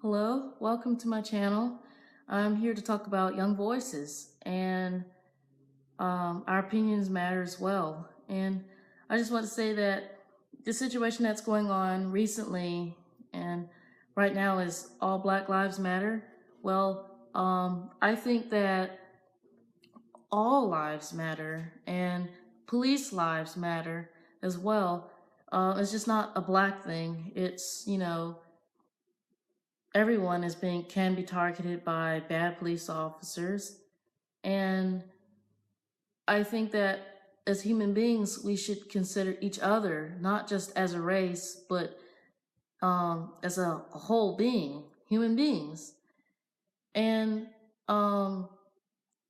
Hello, welcome to my channel. I'm here to talk about young voices, and our opinions matter as well. And I just want to say that the situation that's going on recently and right now is all Black Lives Matter. I think that all lives matter and police lives matter as well. It's just not a black thing. It's, everyone can be targeted by bad police officers. And I think that as human beings, we should consider each other, not just as a race, but as a whole being, human beings. And um,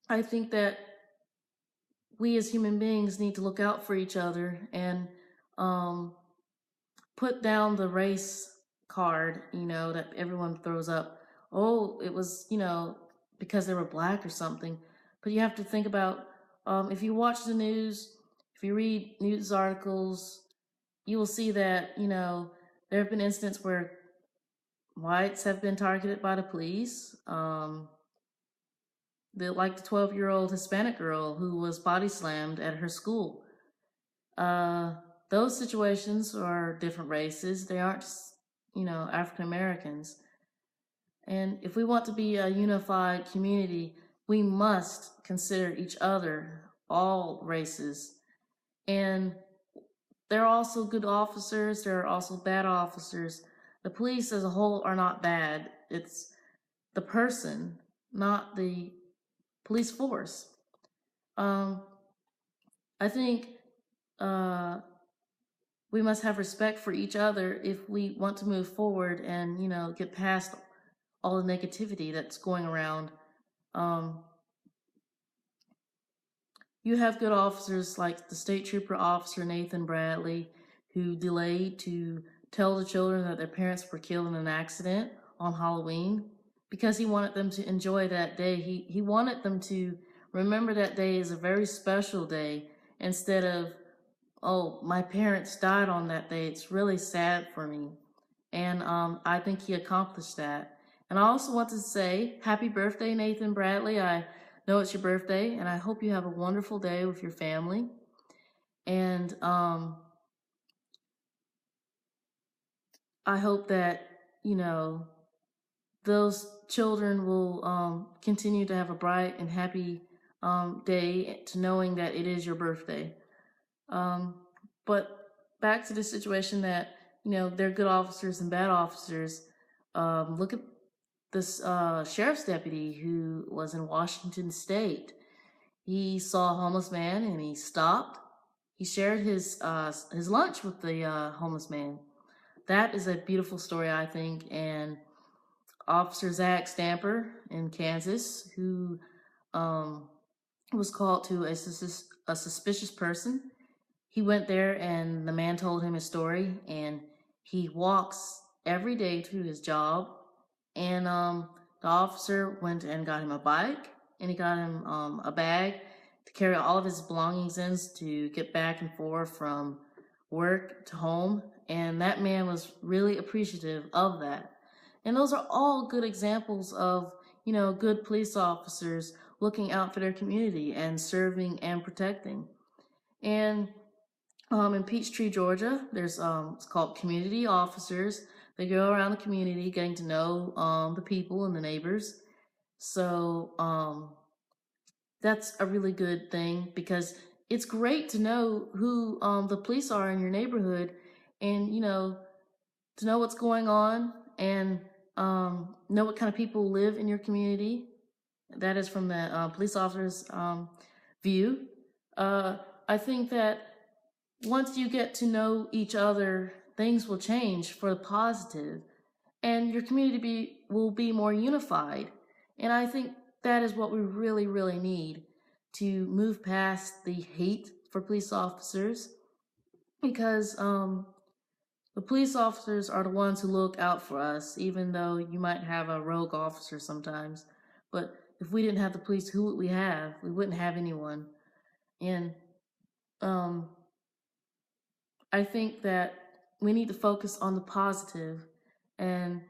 I think that we as human beings need to look out for each other and um, put down the race card, that everyone throws up. Oh, it was, because they were black or something. But you have to think about if you watch the news, if you read news articles, you will see that, there have been incidents where whites have been targeted by the police. Like the 12-year-old Hispanic girl who was body slammed at her school. Uh, those situations are different races. They aren't, African Americans. And if we want to be a unified community, we must consider each other, all races. And there are also good officers, there are also bad officers. The police as a whole are not bad. It's the person, not the police force. Um, I think we must have respect for each other if we want to move forward and, get past all the negativity that's going around. Um, you have good officers like the state trooper officer Nathan Bradley, who delayed to tell the children that their parents were killed in an accident on Halloween because he wanted them to enjoy that day. He wanted them to remember that day as a very special day instead of, oh, my parents died on that day. It's really sad for me. And I think he accomplished that. And I also want to say happy birthday, Nathan Bradley. I know it's your birthday, and I hope you have a wonderful day with your family. And I hope that, those children will continue to have a bright and happy day to knowing that it is your birthday. Um, but back to the situation that, they're good officers and bad officers. Look at this sheriff's deputy who was in Washington State. He saw a homeless man and he stopped. He shared his lunch with the homeless man. That is a beautiful story, I think. And Officer Zach Stamper in Kansas, who um, was called to a suspicious person. He went there and the man told him his story, and he walks every day to his job. And the officer went and got him a bike, and he got him a bag to carry all of his belongings in to get back and forth from work to home. And that man was really appreciative of that. And those are all good examples of, good police officers looking out for their community and serving and protecting. And in Peachtree, Georgia, there's it's called community officers. They go around the community getting to know the people and the neighbors. So that's a really good thing because it's great to know who the police are in your neighborhood, and to know what's going on and know what kind of people live in your community. That is from the police officer's view. I think that once you get to know each other, things will change for the positive, and your community will be more unified. And I think that is what we really, really need to move past the hate for police officers, because the police officers are the ones who look out for us, even though you might have a rogue officer sometimes. But if we didn't have the police, who would we have? We wouldn't have anyone. And um, I think that we need to focus on the positive and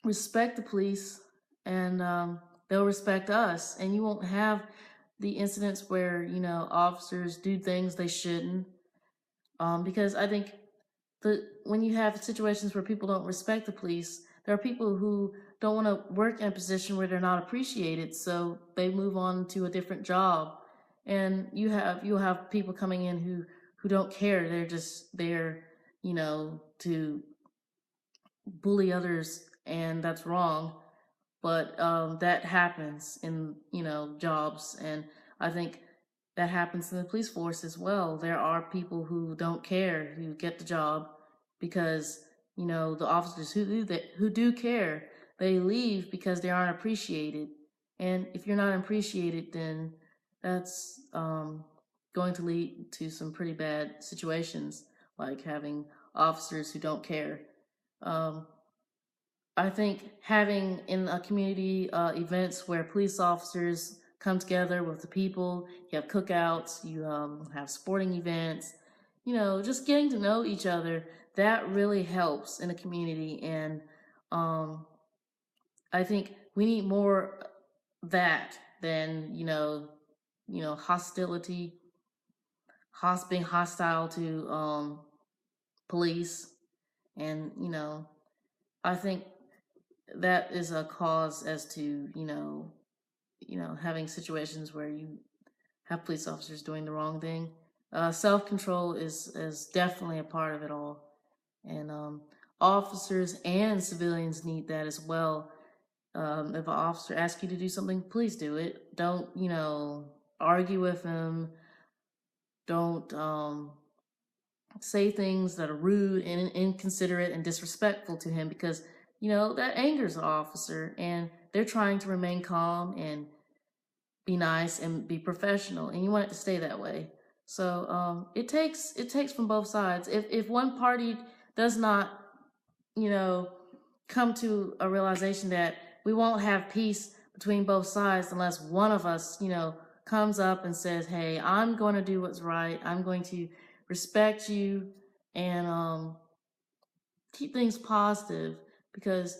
respect the police, and they'll respect us, and you won't have the incidents where, you know, officers do things they shouldn't. Because I think when you have situations where people don't respect the police, there are people who don't want to work in a position where they're not appreciated, so they move on to a different job. And you'll have people coming in who don't care. They're just there, you know, to bully others, and that's wrong. But that happens in, you know, jobs, and I think that happens in the police force as well. There are people who don't care, who get the job because, you know, the officers who do care, they leave because they aren't appreciated. And if you're not appreciated, then that's going to lead to some pretty bad situations, like having officers who don't care. Um, I think having in a community events where police officers come together with the people, you have cookouts, you have sporting events, you know, just getting to know each other, that really helps in a community. And um, I think we need more that than, hostility, being hostile to police. And, I think that is a cause as to, having situations where you have police officers doing the wrong thing. Self-control is definitely a part of it all. And officers and civilians need that as well. If an officer asks you to do something, please do it. Don't, argue with them. Don't say things that are rude and inconsiderate and disrespectful to him, because, that angers the officer, and they're trying to remain calm and be nice and be professional, and you want it to stay that way. So it takes from both sides. If one party does not, come to a realization that we won't have peace between both sides unless one of us, comes up and says, "Hey, I'm going to do what's right. I'm going to respect you and keep things positive." Because,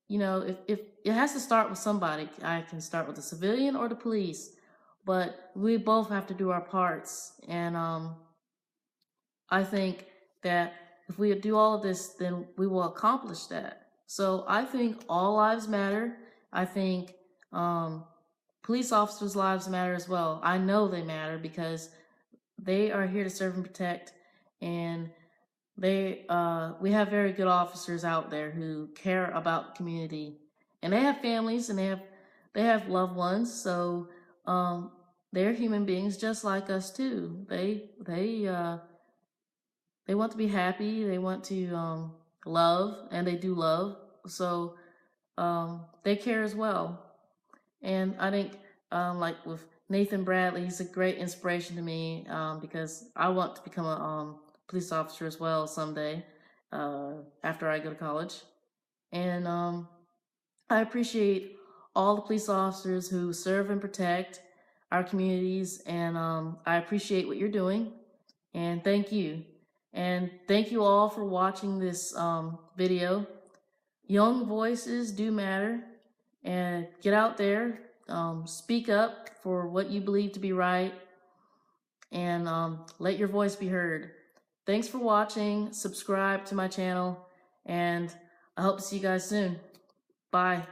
if it has to start with somebody, I can start with the civilian or the police, but we both have to do our parts. And I think that if we do all of this, then we will accomplish that. So I think all lives matter. I think police officers' lives matter as well. I know they matter because they are here to serve and protect, and we have very good officers out there who care about the community, and they have families, and they have loved ones. So they're human beings just like us too. They want to be happy. They want to love, and they do love. So they care as well. And I think, like with Nathan Bradley, he's a great inspiration to me, because I want to become a police officer as well someday, after I go to college. And I appreciate all the police officers who serve and protect our communities, and I appreciate what you're doing. And thank you. And thank you all for watching this video. Young voices do matter, and get out there, speak up for what you believe to be right, and let your voice be heard. Thanks for watching. Subscribe to my channel, and I hope to see you guys soon. Bye.